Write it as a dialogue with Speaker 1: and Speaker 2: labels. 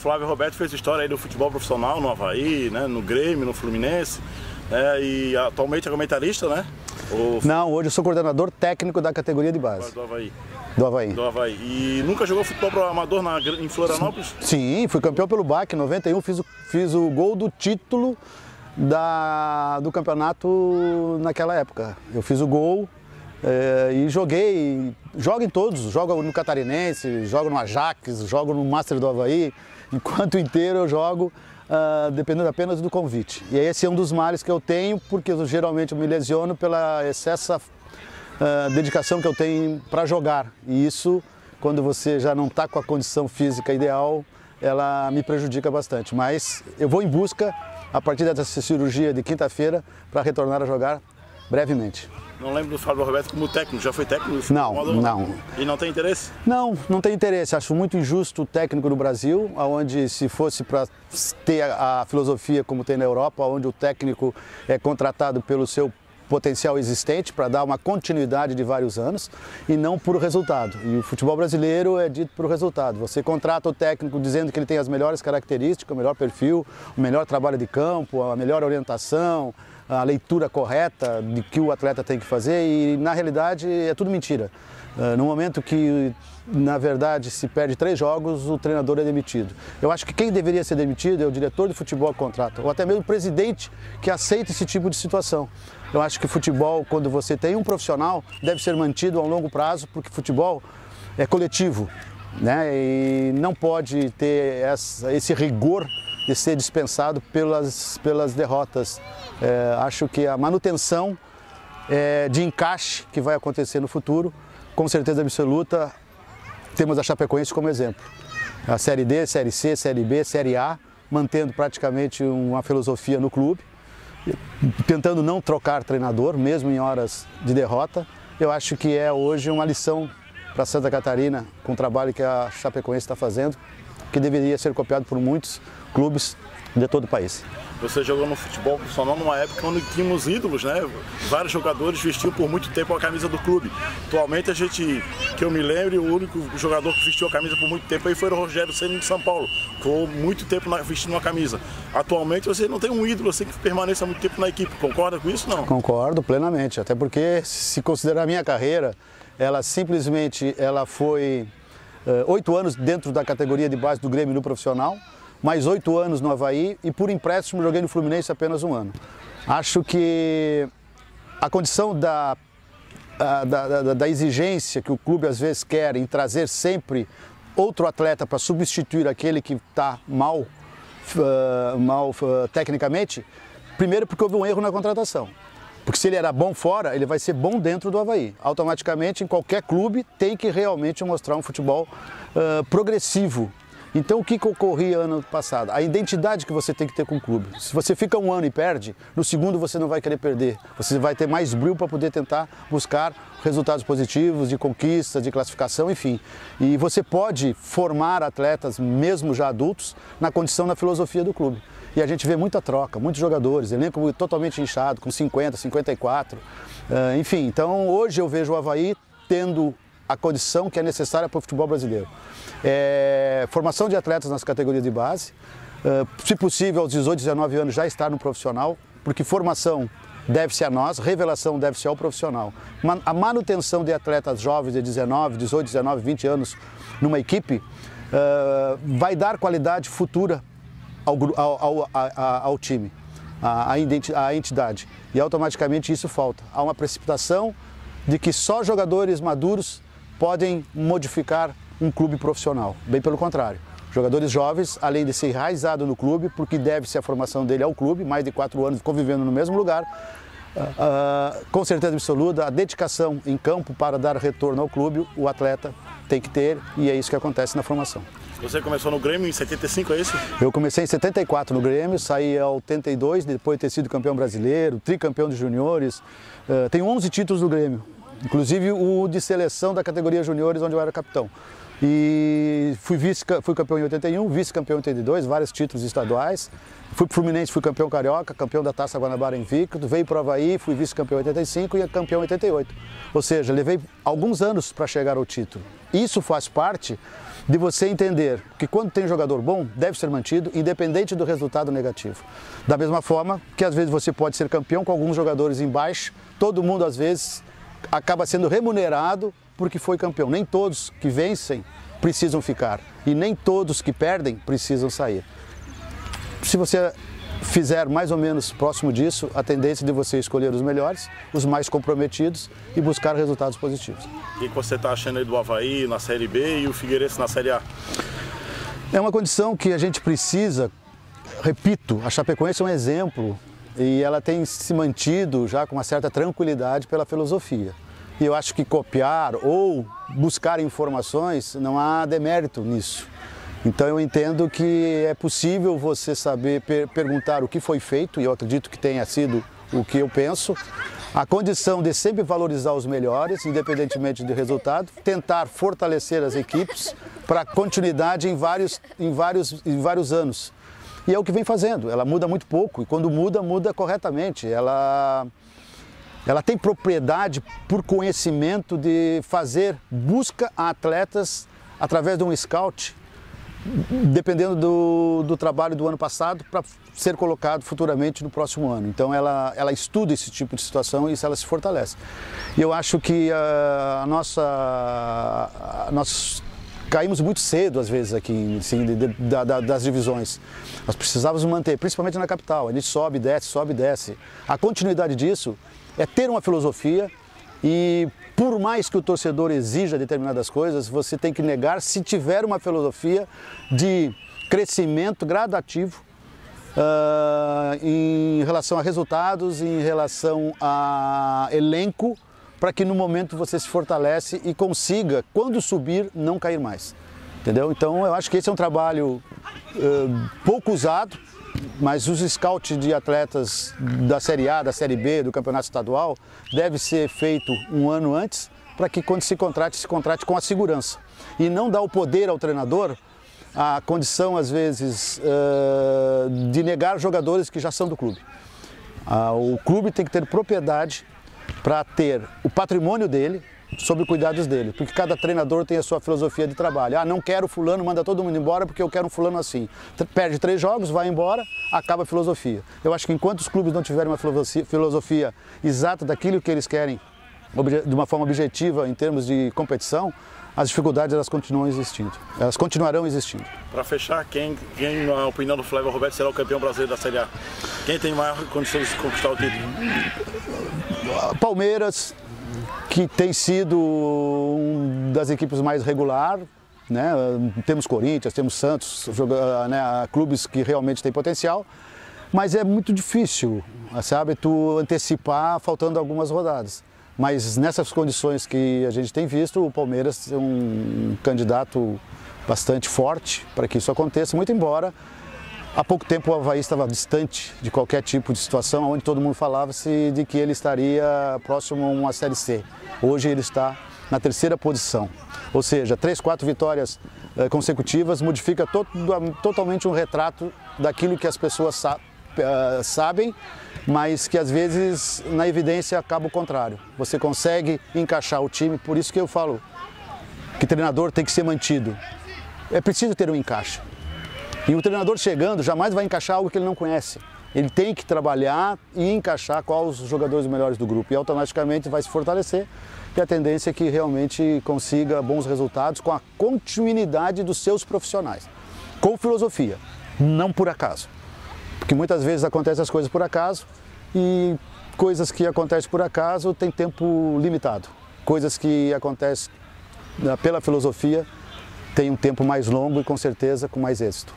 Speaker 1: Flávio Roberto fez história aí do futebol profissional no Avaí, né, no Grêmio, no Fluminense, e atualmente é comentarista, né?
Speaker 2: Não, hoje eu sou coordenador técnico da categoria de base.
Speaker 1: Do Avaí.
Speaker 2: Do Avaí.
Speaker 1: Do Avaí. E nunca jogou futebol pro amador em Florianópolis?
Speaker 2: Sim, fui campeão pelo BAC em 91, fiz o gol do título do campeonato naquela época. Eu fiz o gol e jogo em todos, jogo no Catarinense, jogo no Ajax, jogo no Master do Avaí, enquanto inteiro eu jogo dependendo apenas do convite. E esse é um dos males que eu tenho, porque eu geralmente me lesiono pela excessa dedicação que eu tenho para jogar. E isso, quando você já não está com a condição física ideal, ela me prejudica bastante. Mas eu vou em busca, a partir dessa cirurgia de quinta-feira, para retornar a jogar brevemente.
Speaker 1: Não lembro do Fábio Roberto como técnico, já foi técnico?
Speaker 2: Não.
Speaker 1: E não tem interesse?
Speaker 2: Não tem interesse. Acho muito injusto o técnico no Brasil, onde se fosse para ter a filosofia como tem na Europa, onde o técnico é contratado pelo seu potencial existente para dar uma continuidade de vários anos e não por resultado. E o futebol brasileiro é dito por resultado. Você contrata o técnico dizendo que ele tem as melhores características, o melhor perfil, o melhor trabalho de campo, a melhor orientação, a leitura correta de que o atleta tem que fazer e, na realidade, é tudo mentira. No momento que, na verdade, se perde 3 jogos, o treinador é demitido. Eu acho que quem deveria ser demitido é o diretor de futebol que contrata, ou até mesmo o presidente que aceita esse tipo de situação. Eu acho que futebol, quando você tem um profissional, deve ser mantido a um longo prazo, porque futebol é coletivo, né? E não pode ter esse rigor de ser dispensado pelas derrotas. Acho que a manutenção de encaixe que vai acontecer no futuro, com certeza absoluta, temos a Chapecoense como exemplo. A Série D, Série C, Série B, Série A, mantendo praticamente uma filosofia no clube, tentando não trocar treinador, mesmo em horas de derrota. Eu acho que é hoje uma lição para Santa Catarina, com o trabalho que a Chapecoense está fazendo, que deveria ser copiado por muitos clubes de todo o país.
Speaker 1: Você jogou no futebol profissional numa época onde tínhamos ídolos, né? Vários jogadores vestiam por muito tempo a camisa do clube. Atualmente, que eu me lembro, o único jogador que vestiu a camisa por muito tempo aí foi o Rogério Ceni de São Paulo. Ficou muito tempo vestindo uma camisa. Atualmente, você não tem um ídolo assim que permaneça muito tempo na equipe. Concorda com isso, não?
Speaker 2: Concordo plenamente. Até porque, se considerar a minha carreira, ela foi 8 anos dentro da categoria de base do Grêmio no profissional, mais 8 anos no Avaí e por empréstimo joguei no Fluminense apenas 1 ano. Acho que a condição da exigência que o clube às vezes quer em trazer sempre outro atleta para substituir aquele que está mal tecnicamente, primeiro porque houve um erro na contratação. Porque se ele era bom fora, ele vai ser bom dentro do Avaí. Automaticamente, em qualquer clube, tem que realmente mostrar um futebol progressivo. Então, o que ocorria ano passado? A identidade que você tem que ter com o clube. Se você fica 1 ano e perde, no segundo você não vai querer perder. Você vai ter mais brilho para poder tentar buscar resultados positivos, de conquista, de classificação, enfim. E você pode formar atletas, mesmo já adultos, na condição, na filosofia do clube. E a gente vê muita troca, muitos jogadores, elenco totalmente inchado, com 50, 54. Enfim, então hoje eu vejo o Avaí tendo a condição que é necessária para o futebol brasileiro. Formação de atletas nas categorias de base, se possível aos 18, 19 anos já estar no profissional, porque formação deve-se a nós, revelação deve-se ao profissional. A manutenção de atletas jovens de 19, 18, 19, 20 anos numa equipe vai dar qualidade futura ao time, à entidade. E automaticamente isso falta. Há uma precipitação de que só jogadores maduros podem modificar um clube profissional. Bem pelo contrário. Jogadores jovens, além de ser enraizado no clube, porque deve-se a formação dele ao clube, mais de 4 anos convivendo no mesmo lugar, com certeza absoluta, a dedicação em campo para dar retorno ao clube, o atleta tem que ter, e é isso que acontece na formação.
Speaker 1: Você começou no Grêmio em 75, é isso?
Speaker 2: Eu comecei em 74 no Grêmio, saí em 82, depois de ter sido campeão brasileiro, tricampeão de juniores. Tenho 11 títulos no Grêmio, inclusive o de seleção da categoria juniores, onde eu era capitão. E fui campeão em 81, vice-campeão em 82, vários títulos estaduais. Fui pro Fluminense, fui campeão carioca, campeão da Taça Guanabara invicto. Veio pro Avaí, fui vice-campeão em 85 e campeão em 88. Ou seja, levei alguns anos para chegar ao título. Isso faz parte de você entender que quando tem jogador bom, deve ser mantido, independente do resultado negativo. Da mesma forma que às vezes você pode ser campeão com alguns jogadores em baixa, todo mundo às vezes acaba sendo remunerado porque foi campeão. Nem todos que vencem precisam ficar e nem todos que perdem precisam sair. Se você fizer mais ou menos próximo disso, a tendência de você escolher os melhores, os mais comprometidos e buscar resultados positivos.
Speaker 1: E o que você está achando aí do Avaí na Série B e o Figueirense na Série A?
Speaker 2: É uma condição que a gente precisa, repito, a Chapecoense é um exemplo e ela tem se mantido já com uma certa tranquilidade pela filosofia. E eu acho que copiar ou buscar informações, não há demérito nisso. Então eu entendo que é possível você saber perguntar o que foi feito, e eu acredito que tenha sido o que eu penso. A condição de sempre valorizar os melhores, independentemente do resultado, tentar fortalecer as equipes para continuidade em vários anos. E é o que vem fazendo, ela muda muito pouco, e quando muda, muda corretamente. Ela tem propriedade por conhecimento de fazer busca a atletas através de um scout, dependendo do trabalho do ano passado, para ser colocado futuramente no próximo ano. Então ela estuda esse tipo de situação e ela se fortalece. E eu acho que nós caímos muito cedo às vezes aqui, assim, das divisões. Nós precisávamos manter, principalmente na capital, a gente sobe e desce, sobe e desce. A continuidade disso é ter uma filosofia e por mais que o torcedor exija determinadas coisas, você tem que negar se tiver uma filosofia de crescimento gradativo em relação a resultados, em relação a elenco, para que no momento você se fortalece e consiga, quando subir, não cair mais. Entendeu? Então eu acho que esse é um trabalho pouco usado, mas os scouts de atletas da Série A, da Série B, do Campeonato Estadual, deve ser feito um ano antes, para que quando se contrate com a segurança. E não dar o poder ao treinador, a condição às vezes de negar jogadores que já são do clube. O clube tem que ter propriedade para ter o patrimônio dele, sobre cuidados dele, porque cada treinador tem a sua filosofia de trabalho. Ah, não quero fulano, manda todo mundo embora porque eu quero um fulano assim. Perde 3 jogos, vai embora, acaba a filosofia. Eu acho que enquanto os clubes não tiverem uma filosofia exata daquilo que eles querem, de uma forma objetiva em termos de competição, as dificuldades elas continuam existindo, elas continuarão existindo.
Speaker 1: Para fechar, quem, na opinião do Flávio Roberto, será o campeão brasileiro da Série A? Quem tem maior condição de conquistar o título?
Speaker 2: Palmeiras, que tem sido uma das equipes mais regular, né? Temos Corinthians, temos Santos, né? Clubes que realmente têm potencial, mas é muito difícil, sabe, tu antecipar faltando algumas rodadas. Mas nessas condições que a gente tem visto, o Palmeiras é um candidato bastante forte para que isso aconteça, muito embora há pouco tempo o Avaí estava distante de qualquer tipo de situação, onde todo mundo falava-se de que ele estaria próximo a uma Série C. Hoje ele está na 3ª posição, ou seja, 3, 4 vitórias consecutivas modifica totalmente um retrato daquilo que as pessoas sabem, mas que às vezes na evidência acaba o contrário. Você consegue encaixar o time, por isso que eu falo que treinador tem que ser mantido. É preciso ter um encaixe. E o treinador chegando jamais vai encaixar algo que ele não conhece. Ele tem que trabalhar e encaixar quais os jogadores melhores do grupo e automaticamente vai se fortalecer. E a tendência é que realmente consiga bons resultados com a continuidade dos seus profissionais. Com filosofia, não por acaso. Porque muitas vezes acontecem as coisas por acaso e coisas que acontecem por acaso têm tempo limitado. Coisas que acontecem pela filosofia têm um tempo mais longo e com certeza com mais êxito.